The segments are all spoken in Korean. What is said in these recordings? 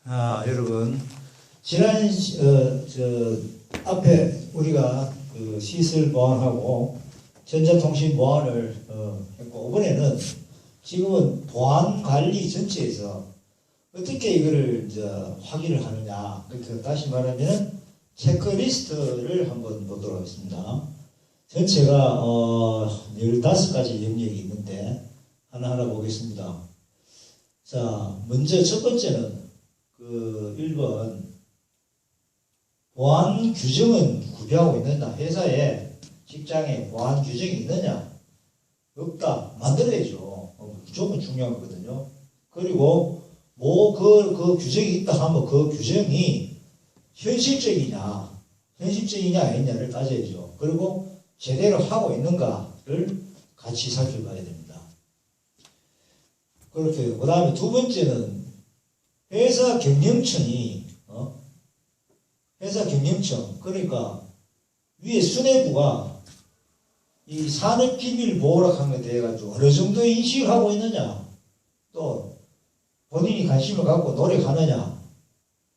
여러분, 지난 앞에 우리가 그 시설 보안하고 전자통신 보안을 했고, 이번에는 지금은 보안 관리 전체에서 어떻게 이거를 확인을 하느냐. 그러니까 다시 말하면 체크리스트를 한번 보도록 하겠습니다. 전체가 15가지 영역이 있는데 하나하나 보겠습니다. 자, 먼저 첫 번째는 1번 보안 규정은 구비하고 있느냐. 회사에 직장에 보안 규정이 있느냐. 없다. 만들어야죠. 무조건 중요한 거거든요. 그리고 그 규정이 있다 하면 그 규정이 현실적이냐 아니냐를 따져야죠. 그리고 제대로 하고 있는가를 같이 살펴봐야 됩니다. 그렇게 그 다음에 두 번째는 회사 경영청이 회사 경영청, 그러니까 위에 수뇌부가 이 산업기밀보호라고 하는 것에 대해 가지고 어느 정도 인식을 하고 있느냐, 또 본인이 관심을 갖고 노력하느냐,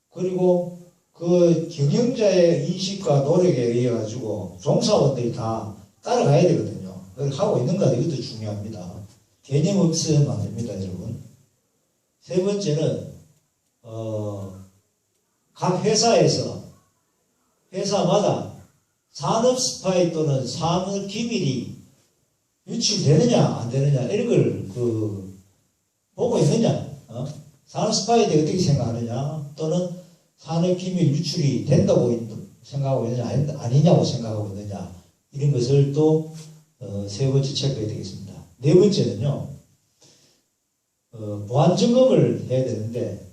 그리고 그 경영자의 인식과 노력에 의해 가지고 종사원들이 다 따라가야 되거든요. 그걸 하고 있는가, 이것도 중요합니다. 개념 없으면 안 됩니다, 여러분. 세 번째는 각 회사마다 산업 스파이 또는 산업 기밀이 유출되느냐 안 되느냐 이런 걸 보고 있느냐, 산업 스파이에 대해 어떻게 생각하느냐, 또는 산업 기밀 유출이 된다고 생각하고 있느냐 아니냐고 생각하고 있느냐, 이런 것을 또 세 번째 체크해야 되겠습니다. 네 번째는요, 보안 점검을 해야 되는데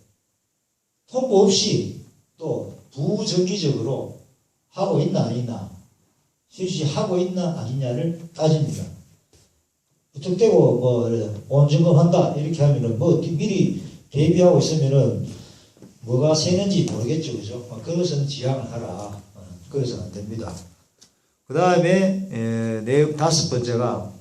통보 없이 또 부정기적으로 하고 있나 아니냐, 실시하고 있나 아니냐를 따집니다. 부탁되고 보안 점검한다 이렇게 하면은 미리 대비하고 있으면은 뭐가 새는지 모르겠죠, 그죠? 그것은 지양을 하라. 그래서 안 됩니다. 그 다음에 다섯 번째가,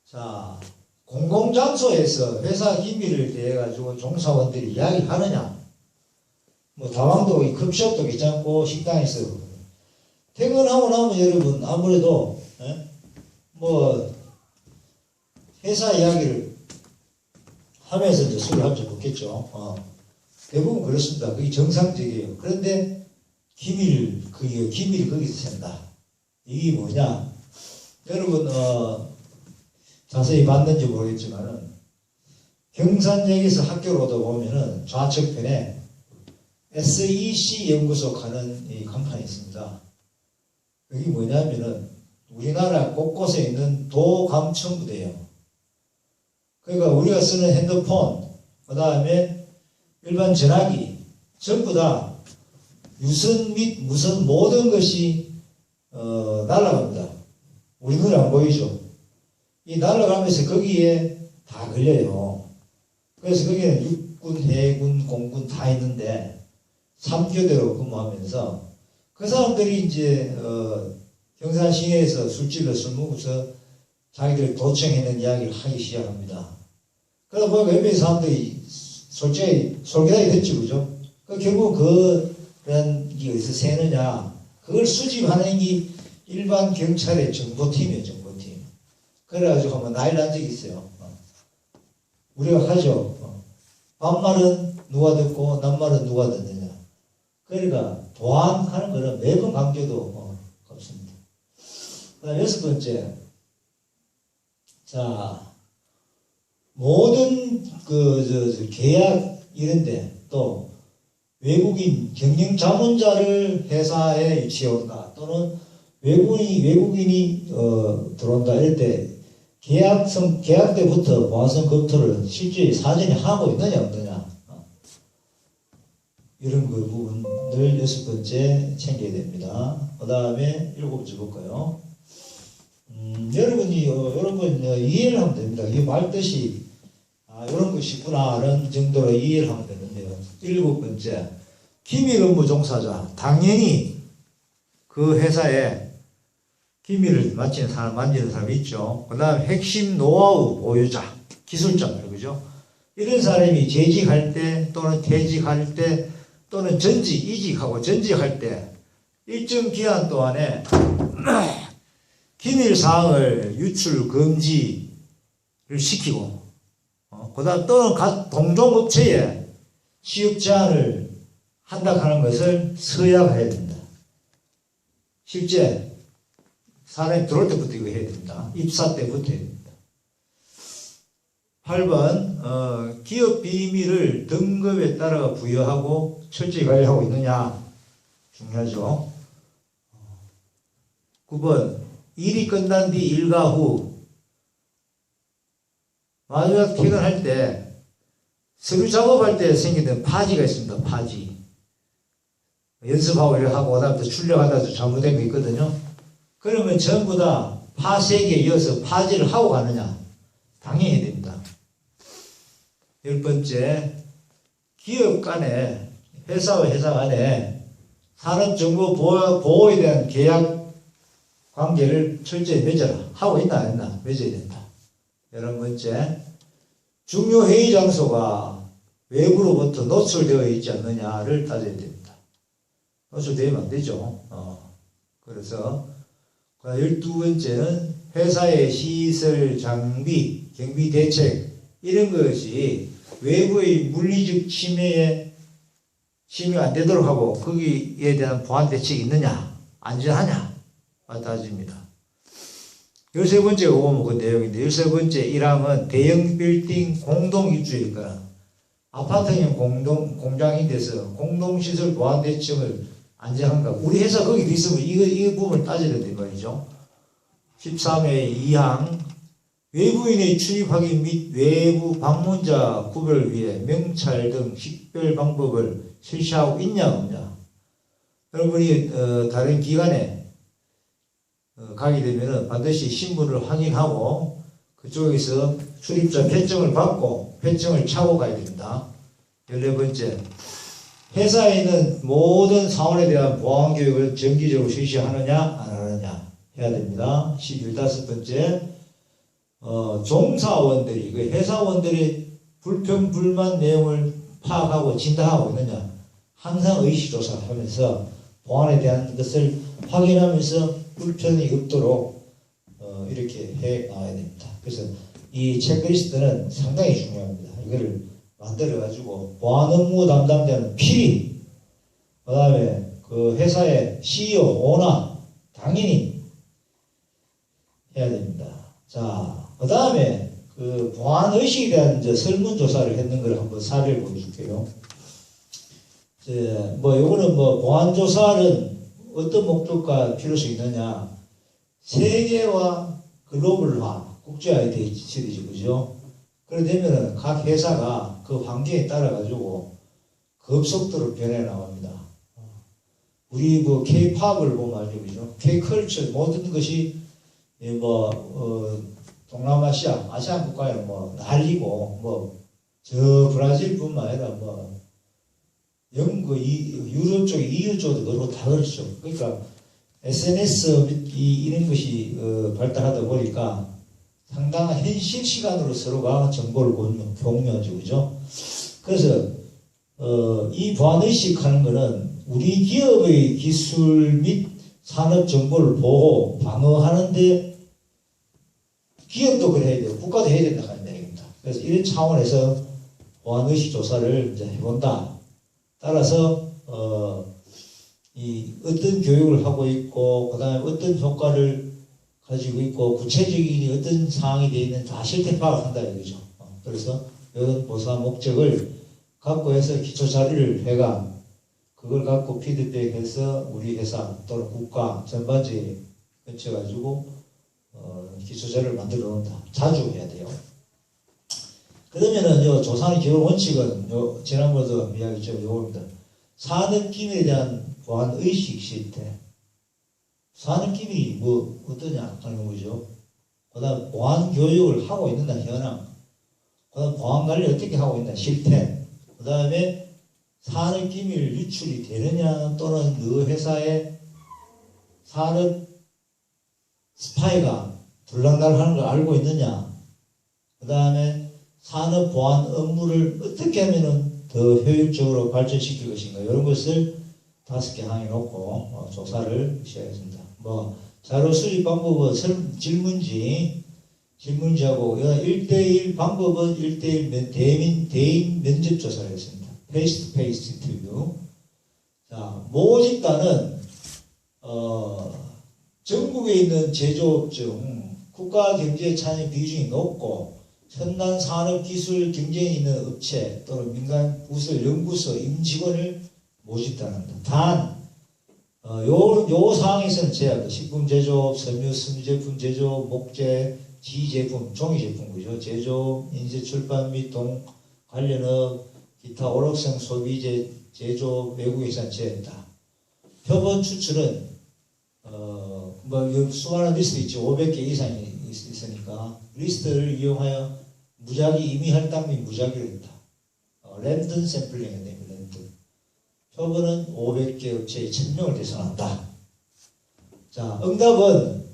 자, 공공장소에서 회사 기밀을 대해 가지고 종사원들이 이야기하느냐. 다방도 커피숍도 괜찮고 식당에서 퇴근하고 나면 여러분 아무래도 회사 이야기를 하면서 이제 술을 한잔 먹겠죠. 대부분 그렇습니다. 그게 정상적이에요. 그런데 기밀이 거기서 샌다. 이게 뭐냐? 여러분 자세히 봤는지 모르겠지만은 경산역에서 학교로 오다 보면은 좌측편에 SEC 연구소 가는 이 간판이 있습니다. 여기 뭐냐면은 우리나라 곳곳에 있는 도감청부대예요. 그러니까 우리가 쓰는 핸드폰, 그 다음에 일반 전화기 전부 다 유선 및 무선 모든 것이 날아갑니다. 우리 눈에 안 보이죠? 이 날아가면서 거기에 다 걸려요. 그래서 거기는 육군, 해군, 공군 다 있는데 3교대로 근무하면서 그 사람들이 이제 경산 시내에서 술집에 술 먹어서 자기들 도청해낸 이야기를 하기 시작합니다. 그러다 보니까 몇몇 사람들이 솔직히 솔깃하게 됐죠, 그죠? 결국 그런 게 어디서 새느냐, 그걸 수집하는 게 일반 경찰의 정보팀이에요, 정보팀. 그래가지고 한번 난리 난 적이 있어요. 우리가 하죠. 반말은 누가 듣고 낱말은 누가 듣느냐. 그러니까 보안하는 거는 매번 강조도 없습니다. 그 다음 여섯 번째. 자, 모든 계약 이런데 또 외국인 경영 자문자를 회사에 유치해온다, 또는 외국인이 들어온다 이럴 때 계약 때부터 보안성 검토를 실제 사전에 하고 있느냐 없느냐, 이런 그 부분을 여섯 번째 챙겨야 됩니다. 그 다음에 일곱 번째 볼까요? 여러분이 이런 건 이해를 하면 됩니다. 이 말뜻이 이런 것이 있구나 라는 정도로 이해를 하면 되는데요. 일곱 번째, 기밀 업무 종사자. 당연히 그 회사에 기밀을 만지는 사람이 있죠. 그 다음 핵심 노하우 보유자, 기술자, 그죠? 이런 사람이 재직할 때 또는 퇴직할 때 또는 이직하고 전직할 때 일정 기한 동안에 기밀사항을 유출 금지를 시키고 그 다음 또는 동종업체에 취업 제한을 한다 하는 것을 서약해야 됩니다. 실제 사람이 들어올 때부터 이거 해야 됩니다. 입사 때부터 해야 됩니다. 8번 기업 비밀을 등급에 따라 부여하고 철저히 관리하고 있느냐 중요하죠. 9번 일이 끝난 뒤 일과 후 마지막 퇴근할 때 서류 작업할 때 생기는 파지가 있습니다. 파지. 연습하고 이렇게 하고 그다음부터 출력하다가 잘못된 게 있거든요. 그러면 전부 다 파 3개 이어서 파지를 하고 가느냐? 당연히 해야 됩니다. 10번째, 기업 간에 회사와 회사 간에 산업정보 보호에 대한 계약 관계를 철저히 맺어라. 하고 있나 안 했나? 맺어야 된다. 11번째, 중요 회의 장소가 외부로부터 노출되어 있지 않느냐를 따져야 됩니다. 노출되면 안 되죠. 그래서 12번째는 회사의 시설, 장비, 경비 대책 이런 것이 외부의 물리적 침해가 안 되도록 하고 거기에 대한 보안 대책이 있느냐, 안전하냐 따집니다. 13번째가 오면 그 내용인데 13번째 1항은 대형 빌딩 공동 입주니까 아파트형 공장이 돼서 공동시설 보안 대책을 안전한가. 우리 회사 거기 있으면 이 부분을 따져야 된단 말이죠. 13회 2항 외부인의 출입 확인 및 외부 방문자 구별을 위해 명찰 등 식별 방법을 실시하고 있냐 없냐. 여러분이 다른 기관에 가게 되면 반드시 신분을 확인하고 그쪽에서 출입자 표정을 받고 표정을 차고 가야 됩니다. 14번째, 회사에 있는 모든 사원에 대한 보안교육을 정기적으로 실시하느냐 안 하느냐 해야 됩니다. 15번째, 종사원들이 그 회사원들이 불평 불만 내용을 파악하고 진단하고 있느냐 항상 의식조사를 하면서 보안에 대한 것을 확인하면서 불편이 없도록 이렇게 해 나가야 됩니다. 그래서 이 체크리스트는 상당히 중요합니다. 이거를 만들어 가지고 보안 업무 담당자는 필히 그 다음에 그 회사의 CEO, 오너 당연히 해야 됩니다. 자, 그 다음에 그 보안 의식에 대한 이제 설문조사를 했는 걸 한번 사례를 보여줄게요. 요거는 보안 조사는 어떤 목적과 필요성이 있느냐. 세계화, 글로벌화, 국제화에 시대지, 그죠? 그러되면은 각 회사가 그 환경에 따라가지고 급속도로 변해 나갑니다. 우리 K-팝을 보면 알죠, 그죠? K-컬처, 모든 것이 동남아시아, 아시안 국가에는 난리고, 저 브라질뿐만 아니라 영국, 유럽 쪽, EU 쪽도 그렇고 다 그렇죠. 그러니까 SNS 이런 것이 발달하다 보니까 상당한 실시간으로 서로가 정보를 공유하죠, 그죠? 그래서 이 보안의식 하는 거는 우리 기업의 기술 및 산업 정보를 보호, 방어하는데 기업도 그래야 돼요. 국가도 해야 된다 하는 얘기입니다. 그래서 이런 차원에서 보안의식 조사를 이제 해본다. 따라서 어떤 교육을 하고 있고 그 다음에 어떤 효과를 가지고 있고 구체적인 어떤 상황이 되어 있는 다 실태 파악을 한다 이거죠. 그래서 이런 보사 목적을 갖고 해서 기초 자료를 해가 그걸 갖고 피드백해서 우리 회사 또는 국가 전반적에 거쳐가지고 기초 자료를 만들어 놓는다. 자주 해야 돼요. 그러면은 조사의 기본 원칙은 지난번에도 이야기했죠. 요겁니다. 산업기밀에 대한 보안 의식 실태. 산업기밀이 어떠냐 하는 거죠. 그 다음 보안 교육을 하고 있는다 현황. 그 다음 보안 관리 어떻게 하고 있나 실태. 그 다음에 산업기밀 유출이 되느냐 또는 그 회사의 산업 스파이가 들락날락하는 걸 알고 있느냐. 그 다음에 산업 보안 업무를 어떻게 하면은 더 효율적으로 발전시킬 것인가 이런 것을 5개 항에 놓고 조사를 시작했습니다. 뭐 자료 수집 방법은 질문지하고 1대1 방법은 1대1 대인 면접 조사를 했습니다. 페이스 투 페이스 인터뷰. 자, 모집단은 전국에 있는 제조업 중 국가 경제 참여 비중이 높고 첨단 산업 기술 경쟁이 있는 업체 또는 민간 부설 연구소 임직원을 모집단합니다. 단 요 사항에서는 제약, 식품 제조업, 섬유 제품 제조업, 목재, 지제품, 종이 제품 그죠? 제조업, 인쇄 출판 및 동 관련업, 기타 오락성 소비재 제조업, 외국예산 제한다. 표본 추출은 뭐 수많은 리스트 있죠. 500개 이상이 있으니까 리스트를 이용하여 무작위 임의 할당 및 무작위로 했다. 랜덤 샘플링이 됩니다. 랜덤. 표본은 500개 업체에 1000명을 대상한다. 자, 응답은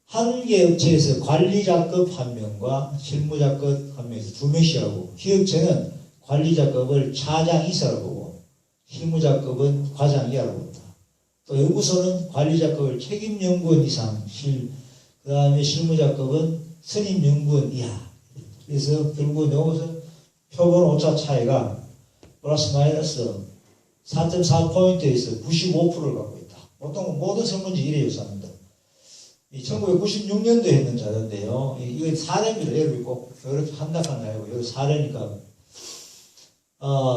한 개 업체에서 관리자급 1명과 실무자급 1명에서 2명씩 하고 기업체는 관리자급을 차장 이사로 보고 실무자급은 과장 이하로 본다. 또 연구소는 관리자급을 책임연구원 이상, 그 다음에 실무자급은 선임연구원 이하. 그래서 결국은 여기서 표본 오차 차이가 플러스 마이너스 4.4포인트에서 95%를 갖고 있다. 보통 모든 설문지 이래 요사합니다. 1996년도에 했는 자료인데요. 이게 사례입니다. 여러분이 꼭 이렇게 한다칸 아니고 여기 사례니까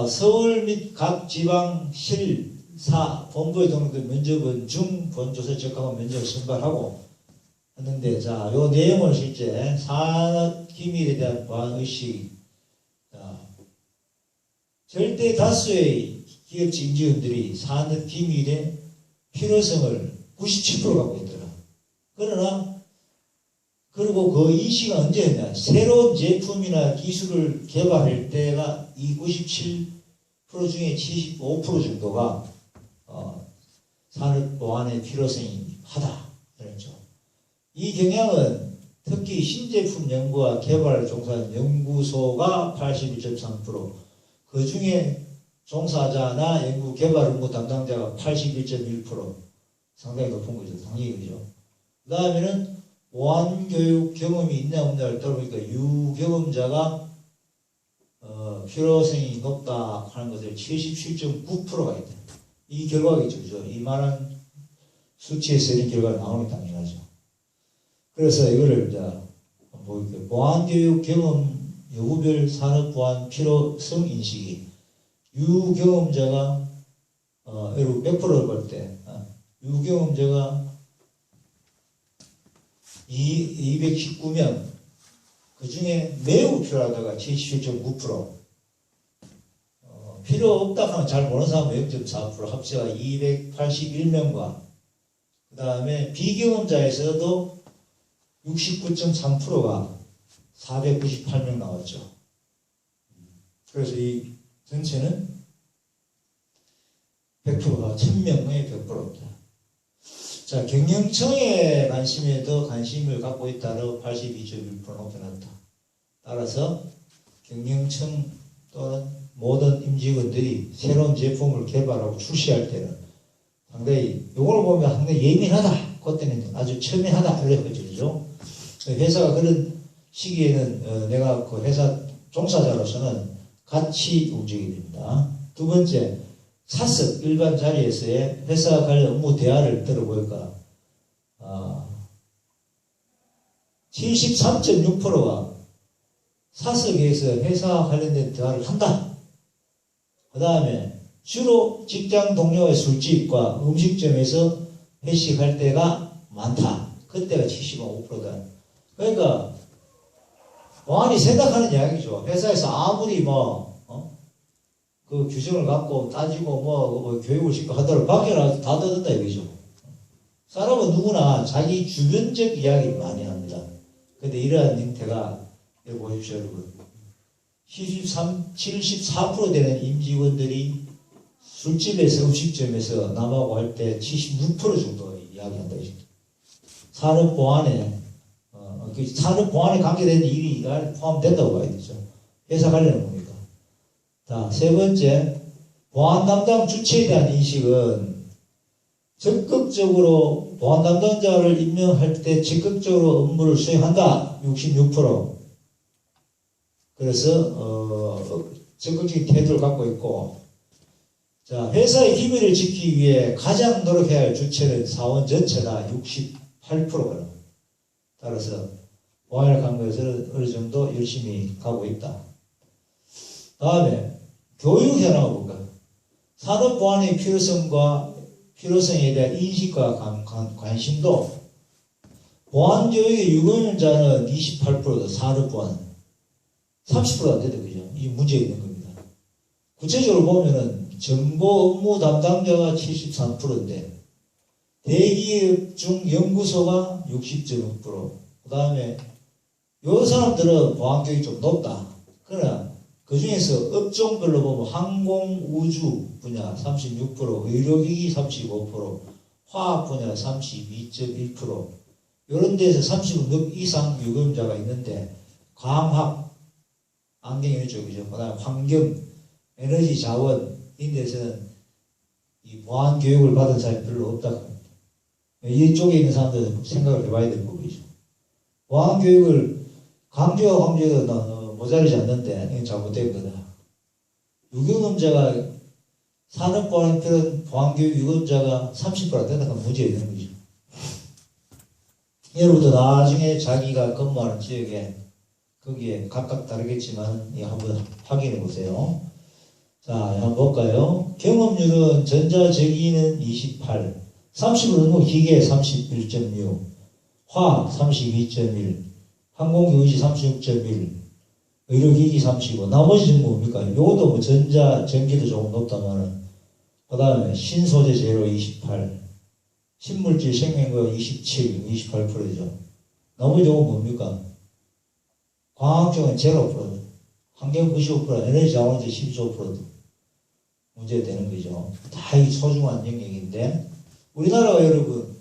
서울 및 각 지방 실사 본부에 등록된 면접은 중본조사 적합한 면접을 선발하고 했는데, 자, 요 내용을 실제 산업 기밀에 대한 보안 의식, 절대 다수의 기업체 임직원들이 산업 기밀의 필요성을 97% 갖고 있더라. 그러나 그리고 그 인식은 언제 했냐? 새로운 제품이나 기술을 개발할 때가 이 97% 중에 75% 정도가 산업 보안의 필요성이 하다. 그렇죠. 이 경향은 특히 신제품 연구와 개발을 종사하는 연구소가 81.3%, 그 중에 종사자나 연구 개발 업무 담당자가 81.1%, 상당히 높은 거죠. 상위이죠. 그 다음에는 보안교육 경험이 있냐 없냐를 따져보니까 유경험자가 필요성이 높다 하는 것을 77.9%가 있다. 이 결과겠죠. 그죠? 이만한 수치에서 이런 결과가 나오는 게 당연하죠. 그래서 이거를 이제 보안교육 경험 여부별 산업 보안 필요성 인식이 유경험자가 여러분 100%를 볼 때 유경험자가 219명, 그 중에 매우 필요하다가 77.9%, 필요 없다 하면 잘 모르는 사람은 0.4%, 합쳐가 281명과, 그 다음에 비경험자에서도 69.3%가 498명 나왔죠. 그래서 이 전체는 100%가 1000명의 100%입니다. 자, 경영청에 관심을 갖고 있다로 82.1% 높여놨다. 따라서 경영청 또는 모든 임직원들이 새로운 제품을 개발하고 출시할 때는 상당히 이걸 보면 상당히 예민하다. 그때는 아주 첨예하다. 이렇게 그죠. 회사가 그런 시기에는 내가 그 회사 종사자로서는 같이 움직이게 됩니다. 두 번째, 사석 일반 자리에서의 회사 관련 업무 대화를 들어보니까 73.6%가 사석에서 회사 관련된 대화를 한다. 그 다음에 주로 직장 동료의 술집과 음식점에서 회식할 때가 많다. 그때가 75%다. 그러니까 보안이 생각하는 이야기죠. 회사에서 아무리 그 규정을 갖고 따지고 교육을 시키고 하더라도 밖에 나가서 다 듣는다 이거죠. 사람은 누구나 자기 주변적 이야기를 많이 합니다. 근데 이러한 형태가 여기 보십시오 여러분. 74% 되는 임직원들이 술집에서 음식점에서 남하고 할 때 76% 정도 이야기한다 이죠. 산업 보안에 관계되는 일이 포함된다고 봐야 되죠. 회사 관리는 뭡니까? 자, 세 번째, 보안 담당 주체에 대한 인식은 적극적으로 보안 담당자를 임명할 때 적극적으로 업무를 수행한다. 66%. 그래서 적극적인 태도를 갖고 있고, 자, 회사의 기밀을 지키기 위해 가장 노력해야 할 주체는 사원 전체다. 68%거든. 따라서 보안을 강구해서 어느 정도 열심히 가고 있다. 다음에 교육 현황을 볼까? 산업 보안의 필요성에 대한 인식과 관심도 보안 교육의 유권자는 28%다. 산업 보안 30%가 안 되죠, 그죠? 이 문제 있는 겁니다. 구체적으로 보면은 정보 업무 담당자가 73%인데 대기업 중 연구소가 60.6%. 그 다음에 요 사람들은 보안 교육이 좀 높다. 그러나 그 중에서 업종별로 보면 항공, 우주 분야 36%, 의료기기 35%, 화학 분야 32.1%, 이런 데서 30% 이상 유권자가 있는데, 광학, 안경 이쪽이죠. 그 다음에 환경, 에너지 자원, 이런 데서는 이 보안 교육을 받은 사람이 별로 없다고 합니다. 이쪽에 있는 사람들은 생각을 해봐야 될 부분이죠. 보안 교육을 강조해도 모자르지 않는데 이건 잘못된 거다. 유경험자가 산업보안 보안교육 유경험자가 30%안 된다는 건 문제가 있는 거죠. 여러분도 나중에 자기가 근무하는 지역에 거기에 각각 다르겠지만 한번 확인해 보세요. 자, 한번 볼까요? 경험률은 전자전기는 28, 30은 뭐 기계 31.6, 화학 32.1, 항공기기 36.1, 의료기기 35, 나머지는 뭡니까? 요것도 뭐 전기도 조금 높다마는, 그 다음에 신소재 재료 28, 신물질 생명과학 27, 28%죠. 나머지 요건 뭡니까? 광학 쪽은 0%, 환경 95%, 에너지 자원제 12% 문제가 되는 거죠. 다 이 소중한 영역인데, 우리나라가 여러분,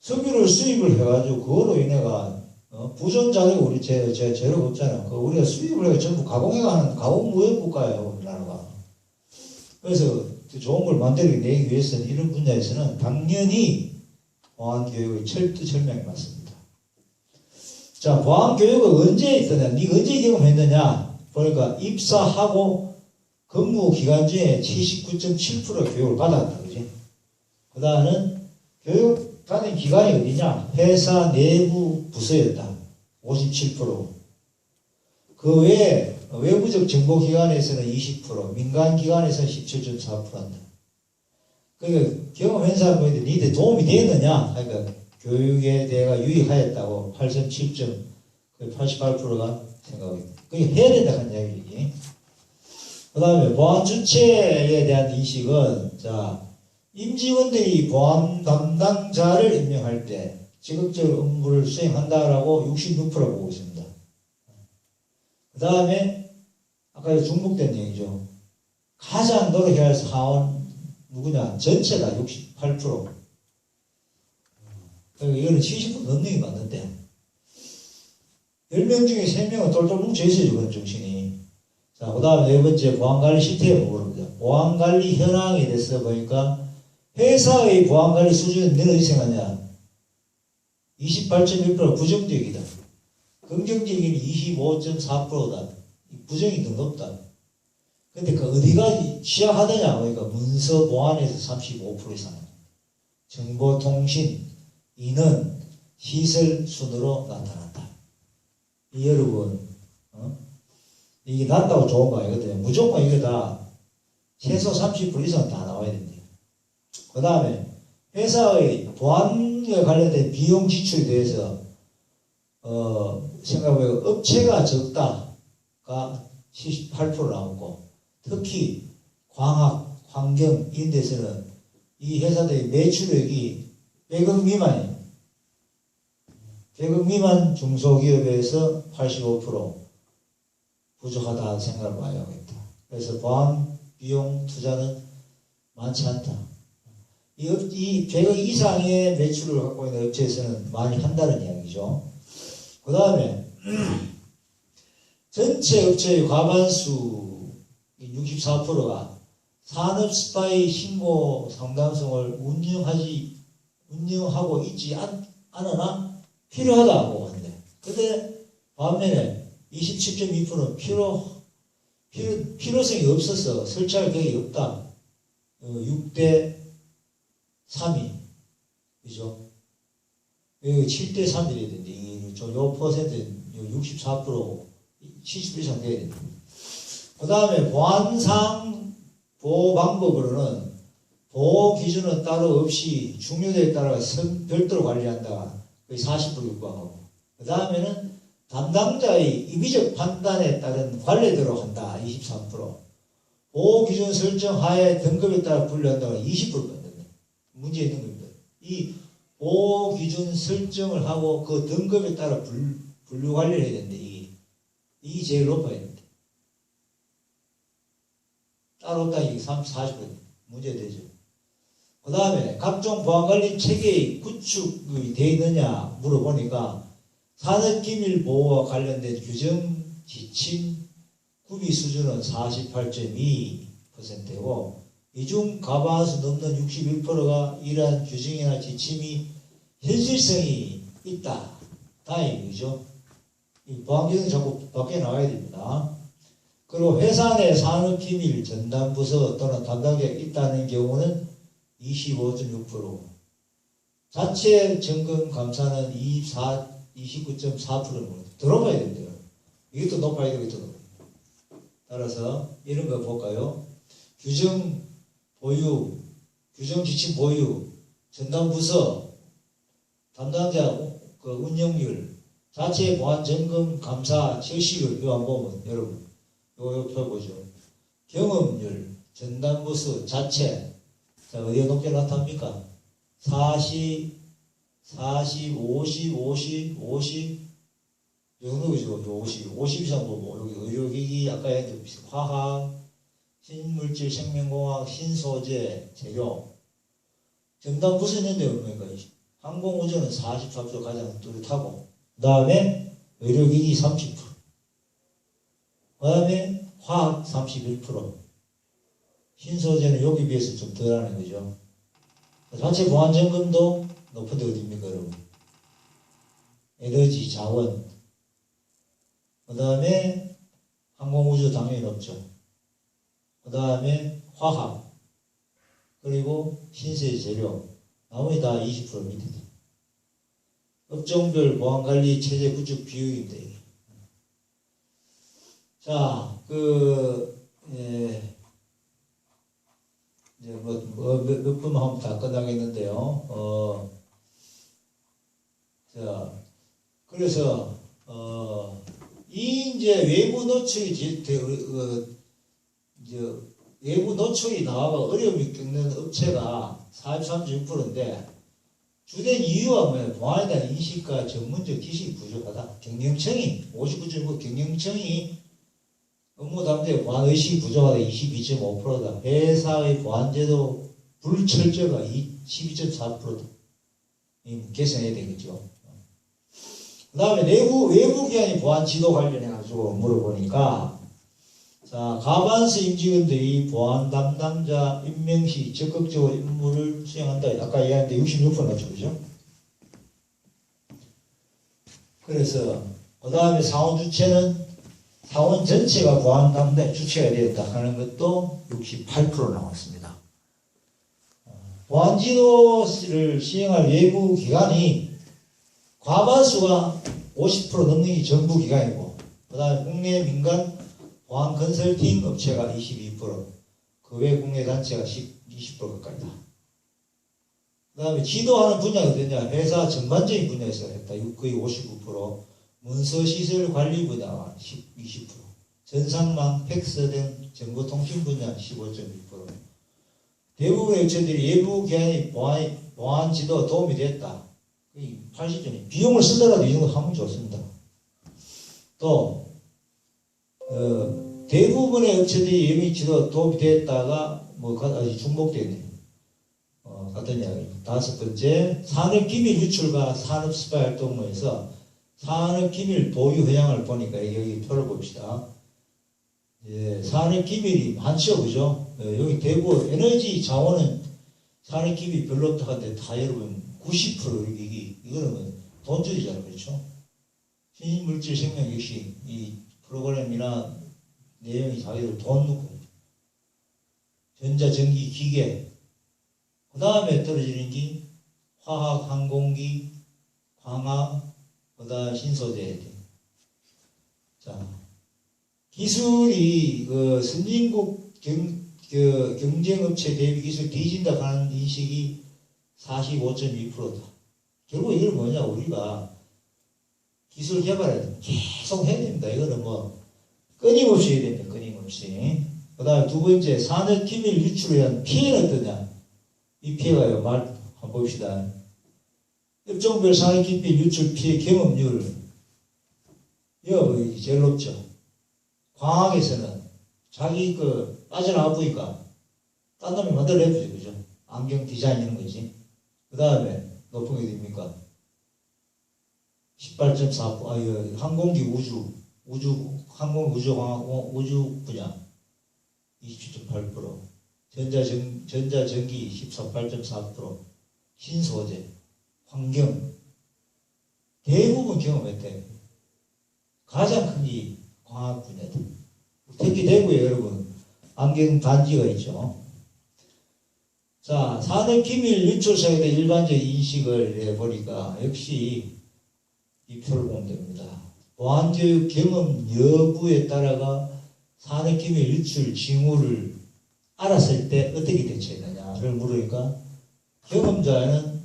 석유를 수입을 해가지고, 그거로 인해가, 부전 자료가 우리 재료가 없잖아요. 우리가 수입을 해서 전부 가공해가는 가공무역 국가예요, 우리나라가. 그래서 좋은 걸 만들어내기 위해서는 이런 분야에서는 당연히 보안교육의 철두철명이 맞습니다. 자, 보안교육은 언제 있더냐? 네가 언제 경험했느냐? 보니까 입사하고 근무 기간 중에 79.7% 교육을 받았다, 그지? 그 다음은 교육 받은 기관이 어디냐? 회사 내부 부서였다. 57%. 그 외에 외부적 정보기관에서는 20%, 민간기관에서는 17.4%한다. 그러니까 경험한 사람들이 니한테 도움이 되었느냐? 그러니까 교육에 대해가 유익하였다고 87점, 88%가 생각합니다. 그게 해야 된다는 이야기지. 그 다음에 보안 주체에 대한 인식은, 자, 임직원들이 보안 담당자를 임명할 때 적극적으로 업무를 수행한다라고 66%가 보고 있습니다. 그 다음에 아까 중복된 얘기죠. 가장 노력해야 할 사원 누구냐? 전체다. 68%. 그러니까 이거는 70% 넘는 게 맞는데 10명 중에 3명은 똘똘 뭉쳐있어요. 그런 정신이. 자, 그 다음에 네 번째 보안관리 시스템을 모릅니다. 보안관리 현황에 대해서 보니까 회사의 보안관리 수준은 너는 어디 생각하냐? 28.1% 부정적이다. 긍정적인 25.4%다. 부정이 더 높다. 근데 그 어디가 취약하더냐? 그러니까 문서 보안에서 35% 이상. 정보통신, 인원, 시설 순으로 나타난다. 이 여러분, 이게 낫다고 좋은 거 아니거든요. 무조건 이게 다 최소 30% 이상 다 나와야 됩니다. 그 다음에 회사의 보안에 관련된 비용 지출에 대해서 생각해보면 업체가 적다가 78% 나오고 특히 광학, 환경 이런 데서는 이 회사들의 매출액이 100억 미만이에요. 100억 미만 중소기업에서 85% 부족하다 생각을 많이 하겠다. 그래서 보안 비용 투자는 많지 않다. 이 100억 이상의 매출을 갖고 있는 업체에서는 많이 한다는 이야기죠. 그 다음에 전체 업체의 과반수 64%가 산업 스파이 신고 상담성을 운영하고 있지 않으나 필요하다고 한대. 근데 반면에 27.2%는 필요성이 없어서 설치할 계획이 없다. 6대 3이. 그죠? 7대 3이 돼야 되는데, 요 퍼센트 64%, 70% 이상 돼야 된다. 그 다음에 보안상 보호 방법으로는 보호 기준은 따로 없이 중요도에 따라 별도로 관리한다. 거의 40% 육박하고. 그 다음에는 담당자의 임의적 판단에 따른 관례대로 한다. 23%. 보호 기준 설정 하에 등급에 따라 분류한다가 20%거든요. 문제 있는 겁니다. 이 보호 기준 설정을 하고 그 등급에 따라 분류 관리를 해야 되는데 이게 제일 높아야 됩니다. 따로 없다 이게 40% 문제되죠. 그 다음에 각종 보안관리 체계의 구축이 되어 있느냐 물어보니까 산업기밀보호와 관련된 규정, 지침, 구비 수준은 48.2%고 이중 과반수 넘는 61%가 이러한 규정이나 지침이 현실성이 있다. 다행이죠. 이 보안기능이 자꾸 밖에 나와야 됩니다. 그리고 회사 내 산업기밀 전담부서 또는 담당자가 있다는 경우는 25.6%. 자체 점검 감사는 29.4%입니다. 더 높아야 된대요. 이것도 높아야 되고 이것도 높아야 돼요. 따라서 이런 거 볼까요? 규정 보유, 규정 지침 보유, 전담부서, 담당자 그 운영률, 자체 보안 점검 감사 실시율 이거 한번 보면 여러분 이거 펴보죠. 경험률, 전담부서 자체 자 어디에 높게 나타납니까? 40, 50, 50, 50 이 정도죠. 50 이상 보고 여기 의료기기 아까 얘기한 화학, 신물질, 생명공학, 신소재, 재료 전담부서 있는데 얼마인가? 항공우주는 44% 가장 뚜렷하고 그 다음에 의료기기 30%, 그 다음에 화학 31%, 신소재는 여기 비해서 좀 덜하는 거죠. 자체 보안점검도 높은 데 어디입니까, 여러분? 에너지, 자원, 그 다음에 항공우주 당연히 높죠. 그 다음에 화학, 그리고 신소재 재료, 나머지 다 20% 밑에다. 업종별 보안관리 체제 구축 비율인데. 자, 이제 몇 분 하면 다 끝나겠는데요. 자, 그래서, 이제 외부 노출이, 외부 노출이 나와가 어려움이 겪는 업체가 43.6%인데, 주된 이유가 뭐예요? 보안에 대한 인식과 전문적 지식이 부족하다. 경영청이 59.9%, 경영청이 업무 담당의 보안 의식이 부족하다. 22.5%다. 회사의 보안제도 불철저가 12.4%다. 개선해야 되겠죠. 그 다음에 외부 기관이 보안 지도 관련해가지고 물어보니까, 자, 과반수 임직원들이 보안 담당자 임명 시 적극적으로 임무를 수행한다. 아까 얘기했는데 66% 나죠, 그죠? 그래서, 그 다음에 사원 주체는 사원 전체가 보안 담당의 주체가 되었다 하는 것도 68% 나왔습니다. 보안 지도를 시행할 외부 기관이 과반수가 50% 넘는 게 정부 기관이고, 그 다음에 국내 민간 보안 컨설팅 업체가 22%, 그 외 국내 단체가 20% 가까이다. 그 다음에 지도하는 분야가 어디냐? 회사 전반적인 분야에서 했다. 거의 59%, 문서시설 관리 분야가 20%, 전산망, 팩스 등 정보통신 분야 15.2%. 대부분의 업체들이 외부 기관의 보안 지도가 도움이 됐다. 80점이. 비용을 쓰더라도 이 정도 하면 좋습니다. 또, 대부분의 업체들이 예비 지도 도움이 됐다가, 중복되네. 같은 이야기. 다섯 번째, 산업 기밀 유출과 산업 스파이 활동에서 산업기밀 보유 회장을 보니까 여기 표를 봅시다. 예, 산업기밀이 많죠, 그죠? 예, 여기 대구 에너지 자원은 산업기밀이 별로 없다 하는데 다 여러분 90% 이거는 돈줄이잖아요, 그렇죠? 신신물질 생명 역시 이 프로그램이나 내용이 자기들 돈 넣고 전자전기 기계 그 다음에 떨어지는 게 화학 항공기 광학 그 다음 신소재. 자 기술이 그 선진국 경쟁업체 대비 기술 뒤진다 하는 인식이 45.2%다. 결국 이건 뭐냐, 우리가 기술 개발을 계속 해야 됩니다. 이거는 뭐 끊임없이 해야 됩니다. 끊임없이. 그 다음에 두 번째, 산업 기밀 유출에 의한 피해는 어떠냐? 이 피해가요. 한번 봅시다. 업종별 산업 기밀 유출 피해 경험률. 이거 제일 높죠. 광학에서는 자기 빠져나와보니까 딴 놈이 만들어내보죠. 그죠? 안경 디자인 이런 거지. 그 다음에 높은 게 됩니까? 18.4%. 항공기 항공 우주 분야 27.8%. 전자전기 14.4%. 신소재, 환경 대부분 경험했대. 가장 큰 게 광학 분야다. 특히 대구에 여러분 안경 단지가 있죠. 자, 산업기밀 유출사에 대한 일반적 인식을 해보니까 역시 이 표를 보면 됩니다. 보안교육 경험 여부에 따라가 산업기밀 유출 징후를 알았을 때 어떻게 대처했느냐를 물으니까 경험자는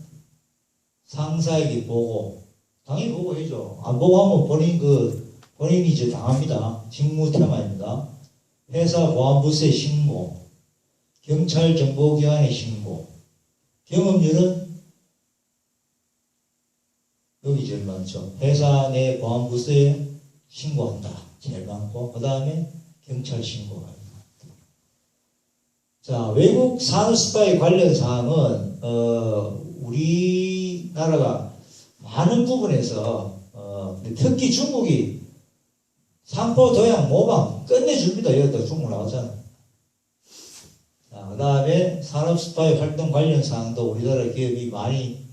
상사에게 보고, 당연히 보고해야죠. 안 보고 하면 본인이 이제 당합니다. 직무 테마입니다. 회사 보안부서에 신고, 경찰 정보기관에 신고, 경험률은 여기 제일 많죠. 회사 내 보안부서에 신고한다. 제일 많고, 그 다음에 경찰 신고가. 자, 외국 산업 스파이 관련 사항은, 우리나라가 많은 부분에서, 특히 중국이 상포, 도양, 모방 끝내줍니다. 여기다 중국 나왔잖아. 자, 그 다음에 산업 스파이 활동 관련 사항도 우리나라 기업이 많이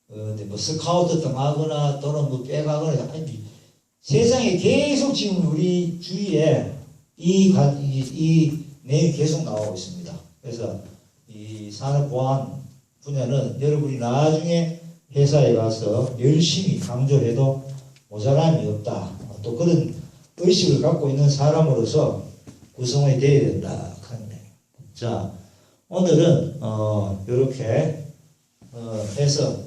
뭐 스카우트 등하거나 또는 뭐 빼가거나 세상에 계속 지금 우리 주위에 이 내용이 계속 나오고 있습니다. 그래서 이 산업보안 분야는 여러분이 나중에 회사에 가서 열심히 강조해도 모자람이 없다. 또 그런 의식을 갖고 있는 사람으로서 구성이 되어야 된다. 자, 오늘은 이렇게 해서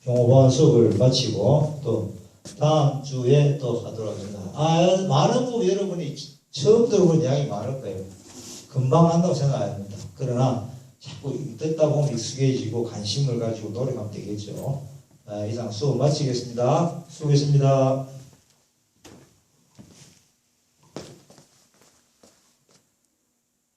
경호보안 수업을 마치고 또 다음 주에 또 하도록 하겠습니다. 많은 부분 여러분이 처음 들어본 이야기 많을 거예요. 금방 한다고 생각합니다. 그러나 자꾸 듣다 보면 익숙해지고 관심을 가지고 노력하면 되겠죠. 이상 수업 마치겠습니다. 수고했습니다.